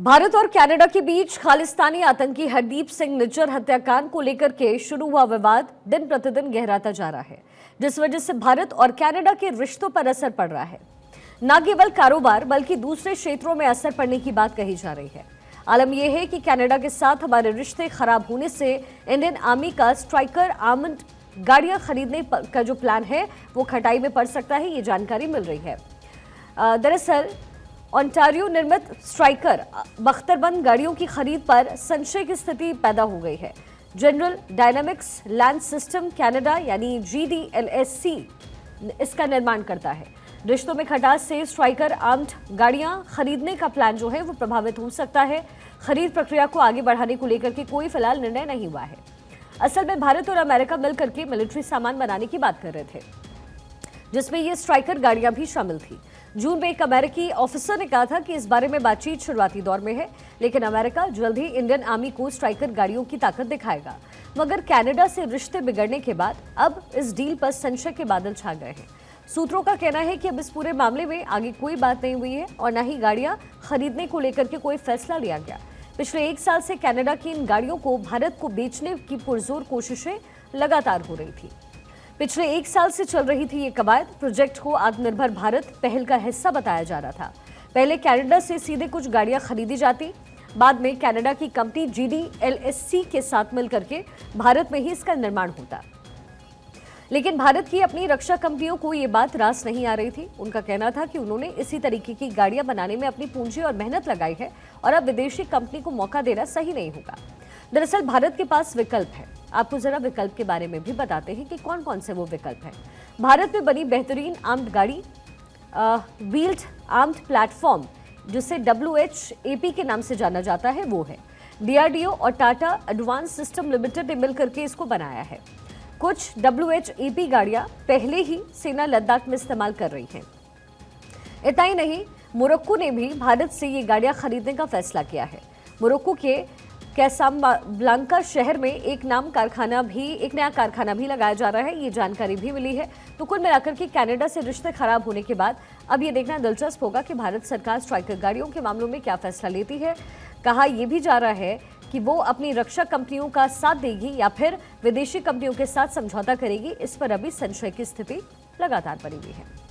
भारत और कनाडा के बीच खालिस्तानी आतंकी हरदीप सिंह निज्जर हत्याकांड को लेकर के शुरू हुआ विवाद दिन प्रतिदिन गहराता जा रहा है, जिस वजह से भारत और कनाडा के रिश्तों पर असर पड़ रहा है। न केवल कारोबार बल्कि दूसरे क्षेत्रों में असर पड़ने की बात कही जा रही है। आलम यह है कि कनाडा के साथ हमारे रिश्ते खराब होने से इंडियन आर्मी का स्ट्राइकर आर्मड गाड़ियां खरीदने का जो प्लान है वो खटाई में पड़ सकता है, ये जानकारी मिल रही है। दरअसल ओंटारियो निर्मित स्ट्राइकर बख्तरबंद गाड़ियों की खरीद पर संशय की स्थिति पैदा हो गई है। General dynamics land system Canada यानी GDLSC इसका निर्माण करता है। रिश्तों में खटास से स्ट्राइकर आर्म्ड गाड़ियां खरीदने का प्लान जो है वो प्रभावित हो सकता है। खरीद प्रक्रिया को आगे बढ़ाने को लेकर के कोई फिलहाल निर्णय नहीं हुआ है। असल में भारत और अमेरिका मिलकर के मिलिट्री सामान बनाने की बात कर रहे थे, जिसमें ये स्ट्राइकर गाड़ियां भी शामिल थी। जून में एक अमेरिकी ऑफिसर ने कहा था कि इस बारे में बातचीत शुरुआती दौर में है, लेकिन अमेरिका जल्द ही इंडियन आर्मी को स्ट्राइकर गाड़ियों की ताकत दिखाएगा। मगर कनाडा से रिश्ते बिगड़ने के बाद अब इस डील पर संशय के बादल छा गए हैं। सूत्रों का कहना है कि अब इस पूरे मामले में आगे कोई बात नहीं हुई है और न ही गाड़ियां खरीदने को लेकर के कोई फैसला लिया गया। पिछले एक साल से कनाडा की इन गाड़ियों को भारत को बेचने की पुरजोर कोशिशें लगातार हो रही थी। पिछले एक साल से चल रही थी ये कवायद। प्रोजेक्ट को आत्मनिर्भर भारत पहल का हिस्सा बताया जा रहा था। पहले कनाडा से सीधे कुछ गाड़ियां खरीदी जाती, बाद में कनाडा की कंपनी GDLSC के साथ मिलकर के भारत में ही इसका निर्माण होता। लेकिन भारत की अपनी रक्षा कंपनियों को ये बात रास नहीं आ रही थी। उनका कहना था कि उन्होंने इसी तरीके की गाड़ियां बनाने में अपनी पूंजी और मेहनत लगाई है और अब विदेशी कंपनी को मौका देना सही नहीं होगा। दरअसल भारत के पास विकल्प है। आपको जरा विकल्प के बारे में भी बताते हैं कि कौन कौन से वो विकल्प हैं। भारत में बनी बेहतरीन आर्म्ड गाड़ी व्हील्ड आर्म्ड प्लेटफॉर्म, जिसे WHAP के नाम से जाना जाता है, वो है। DRDO और टाटा एडवांस सिस्टम लिमिटेड ने मिलकर के इसको बनाया है। कुछ WHAP गाड़ियां पहले ही सेना लद्दाख में इस्तेमाल कर रही हैं। इतना ही नहीं, मोरक्को ने भी भारत से ये गाड़ियां खरीदने का फैसला किया है। मोरक्को के कैसाब्लांका शहर में एक नया कारखाना भी लगाया जा रहा है, ये जानकारी भी मिली है। तो कुल मिलाकर के कनाडा से रिश्ते खराब होने के बाद अब ये देखना दिलचस्प होगा कि भारत सरकार स्ट्राइकर गाड़ियों के मामलों में क्या फैसला लेती है। कहा यह भी जा रहा है कि वो अपनी रक्षा कंपनियों का साथ देगी या फिर विदेशी कंपनियों के साथ समझौता करेगी। इस पर अभी संशय की स्थिति लगातार बनी हुई है।